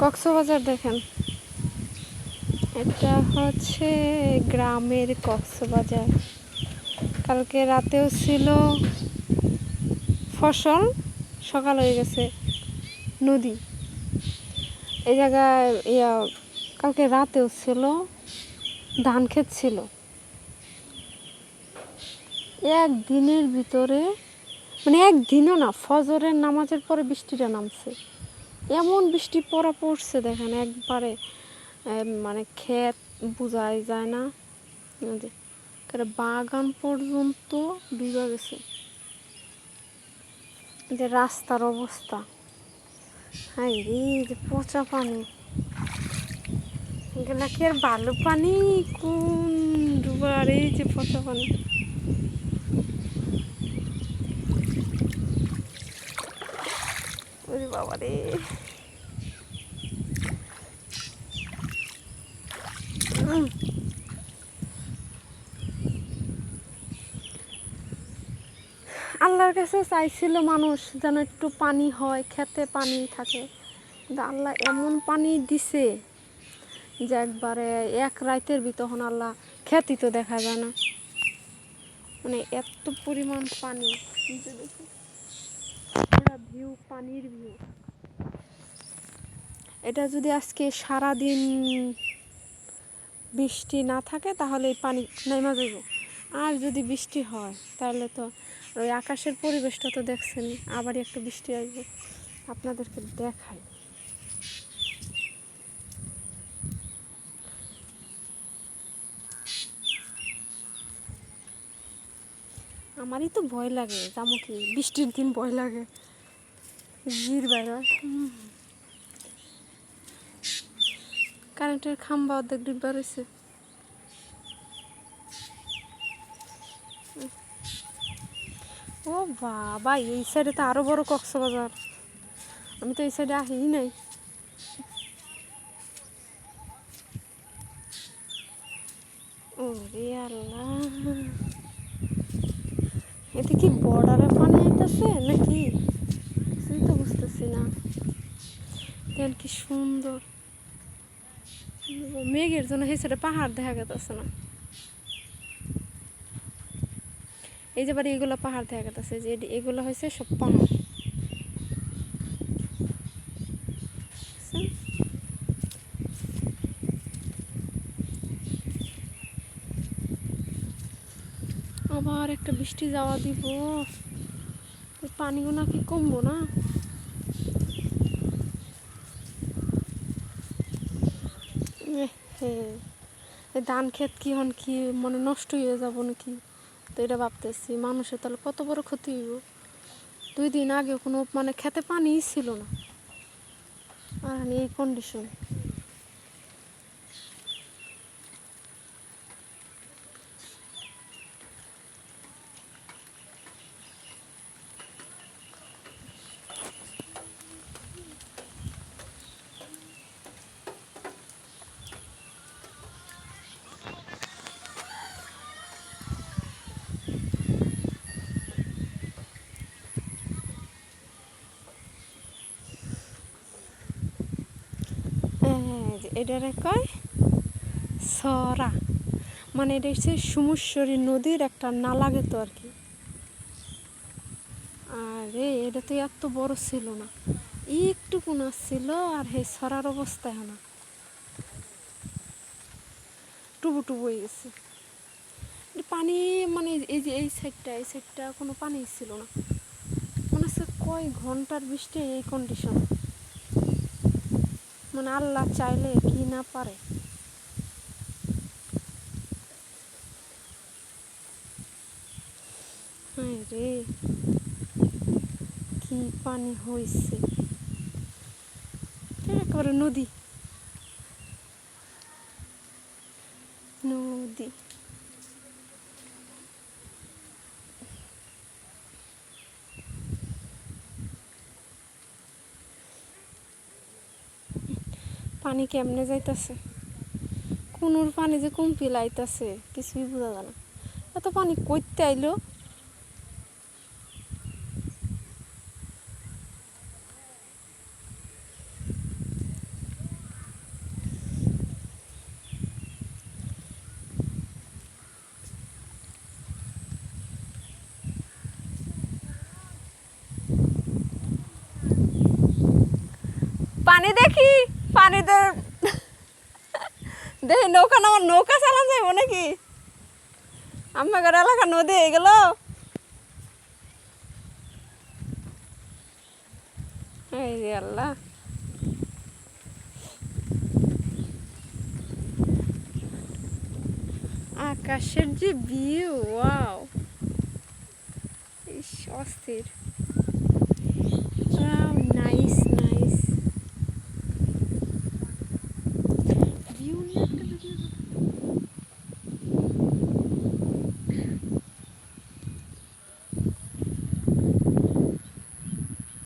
কক্সবাজার দেখেন, এটা হচ্ছে গ্রামের কক্সবাজার। কালকে রাতেও ছিল ফসল, সকাল হয়ে গেছে নদী। এই জায়গায় কালকে রাতেও ছিল ধান ক্ষেত ছিল। একদিনের ভিতরে, মানে একদিনও না, ফজরের নামাজের পরে বৃষ্টিটা নামছে। এমন বৃষ্টি পড়ছে দেখেন, একবারে মানে ক্ষেত বোঝাই যায় না, বাগান পর্যন্ত ডুবে গেছে। যে রাস্তার অবস্থা, হ্যাঁ রে, যে পচা পানি, এগুলা কি আর ভালো পানি? কোন ডুবার, এই যে পচা পানি। ওরে বাবা রে, আল্লাহর কাছে চাইছিল মানুষ যেন একটু পানি হয়, খেতে পানি থাকে, কিন্তু আল্লাহ এমন পানি দিছে যে একবারে এক রাতের ভিতর আল্লাহ খেতি তো দেখা যায় না, মানে এত পরিমাণ পানি। ভিউ, পানির ভিউ। এটা যদি আজকে সারাদিন বৃষ্টি না থাকে তাহলে এই পানি নেমে যাব, আর যদি বৃষ্টি হয় তাহলে তো ওই আকাশের পরিবেশটা তো দেখছেন, আবারই একটা বৃষ্টি আসবে। আপনাদেরকে দেখাই, আমারই তো ভয় লাগে, যাবো কি বৃষ্টির দিন, ভয় লাগে জির বেড়ায়। কারেন্টের খাম্বা অর্ধেক ডিব্বা রয়েছে। ও বাবা, এই সাইডে তো আরো বড় কক্সবাজার, আমি তো এই সাইডে আসিই নাই। ও রে আল্লাহ, এতে কি বর্ডারে পানি আইতেছে নাকি কিছুই তো বুঝতেছি না। দেখেন কি সুন্দর, মেঘের জন্য এই সাইডে পাহাড় দেখা গেতেছে না। এই যে বাড়ি এগুলো পাহাড় দেখা গেতেছে, যে এগুলো হয়েছে সব পাহাড়। আবার একটা বৃষ্টি যাওয়া দিব, পানিও নাকি কমবো না। এই ধান ক্ষেত কি হন কি মানে নষ্ট হয়ে যাব নাকি, তো এটা ভাবতেছি। মানুষের তাহলে কত বড় ক্ষতি হইব। 2 দিন আগে কোনো মানে খেতে পানিই ছিল না, আর এই কন্ডিশন। এটারে কয় সরা, মানে এটা হচ্ছে সুমেশ্বরী নদীর একটা নালা গেতো আর কি। আরে এটা তো এত বড় ছিল না, একটু কোনা ছিল, আর এই সরার অবস্থা না, টুবু টুবু হয়ে গেছে পানি। মানে এই যে এই সাইডটা কোনো পানি ছিল না, মনে হচ্ছে কয় ঘন্টার বৃষ্টি এই কন্ডিশন। মানে আল্লাহ চাইলে কি না পারে। হ্যাঁ রে, কি পানি হয়েছে, একেবারে নদী নদী। পানি কেমনে যাইতেছে, কোনোর পানি যে কমপি লাইতেছে কিছুই বোঝা যায় না। এত পানি কইতে আইলো, পানি দেখি পানিতে দেখি নৌকা নামার নৌকা চালান যাইব নাকি আমাদের এলাকা নদী হয়ে গেল এই রে আল্লাহ আকাশের যে ভিউ ওয়াও ইস অস্থির